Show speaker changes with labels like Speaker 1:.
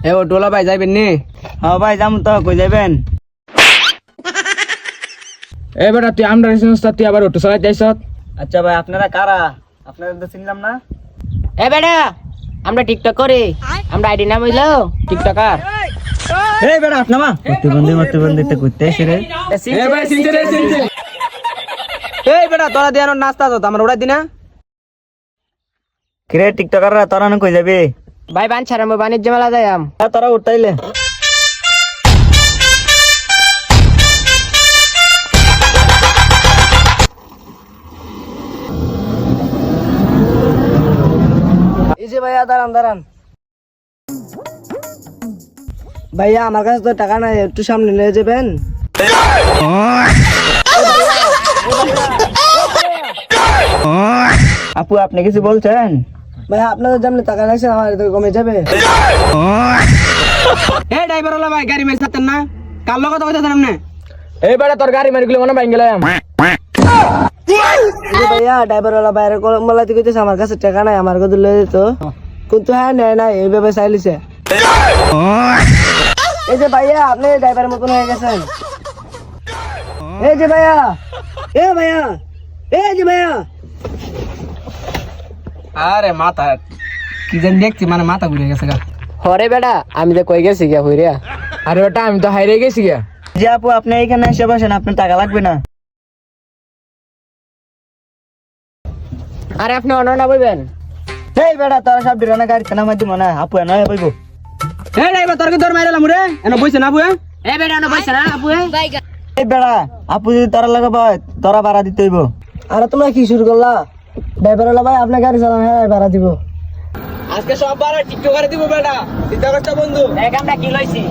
Speaker 1: এ ও টোলা ভাই যাইবেন নি?
Speaker 2: হ্যাঁ ভাই যাম তো, কই যাবেন?
Speaker 1: এ বেটা তুই আমরা রেসিস্টা তুই আবার অটো চালাতে আইছ?
Speaker 2: আচ্ছা ভাই, আপনারা কারা? আপনাদের তো চিনলাম না।
Speaker 3: এ বেটা আমরা টিকটক করি, আমরা আইডি নাম হইলো টিকটকার।
Speaker 2: এই বেটা আপনা মা প্রতিবন্ধী তো করতে এসে রে।
Speaker 1: এ ভাই চিনতে রে চিনতে। এই বেটা তোরা দিয়ে নাস্তা তো আমরা উড়াই দিনা।
Speaker 2: কিরে টিকটকাররা তোরা না কই যাবে?
Speaker 3: ভাই বাঞ্ছার আমি বাণিজ্য মেলা যাইম।
Speaker 2: তোরা উঠতাইলে
Speaker 4: এই যে ভাইয়া দাঁড়ান দাঁড়ান। ভাইয়া আমার কাছে তো টাকা নাই, একটু সামনে নিয়ে যাবেন।
Speaker 2: আপু আপনি কিছু বলছেন?
Speaker 4: ভাইয়া আপনাদের যেমন টাকা লাগছে আমার তো কমে যাবে।
Speaker 1: এ ড্রাইভার ওলা ভাই গাড়ি মারি ছাড়তেন না? কার লগে কথা কইতাছেন আপনি? এই বেটা তোর গাড়ি মারি গুলো মনে ভাঙ গেলাম।
Speaker 4: এই যে ভাইয়া ড্রাইভারওয়ালা বাইরে কলমলাতে কইতেছে আমার কাছে টাকা নাই, আমার কাছে লয়ে যেত। কিন্তু হ্যাঁ নেয় নাই, এইভাবে চাইলিছে। এই যে ভাইয়া আপনি ড্রাইভারের মতন হয়ে গেছেন। এই যে ভাইয়া, এ ভাইয়া, এই যে ভাইয়া।
Speaker 1: আরে মাথা কি জানি দেখছি, মানে মাথা ঘুরে গেছে গা।
Speaker 3: হরে বেটা আমি তো কই গেছি গিয়া হইরা।
Speaker 1: আরে বেটা আমি তো হাইরে গেছি গা।
Speaker 2: যে আপু আপনি এখানে এসে বসেন, আপনার টাকা লাগবে না।
Speaker 3: আরে আপনি অননা বইবেন?
Speaker 2: এই বেটা তোরা সব ডিরানা গাড়িতে নামাই দিব না, আপু এনে বইব।
Speaker 1: এই ড্রাইভার তোর কি তোর মাইরালাম রে? এনে বইছে না বুয়ে?
Speaker 3: এ বেটা না পয়সা না আপু।
Speaker 2: এই বেটা আপু যদি তোরা লাগে বয়, তোরা ভাড়া দিতে হইব।
Speaker 4: আরে তোমরা কি শুরু করলা? ড্রাইভারওয়ালা ভাই আপনার গাড়ি চালান, হ্যাঁ ভাড়া দিব।
Speaker 1: আজকে সব বারে টিকটকারে দিব বেটা। চিন্তা করছ বন্ধু?
Speaker 3: দেখ আমরা কি লইছি।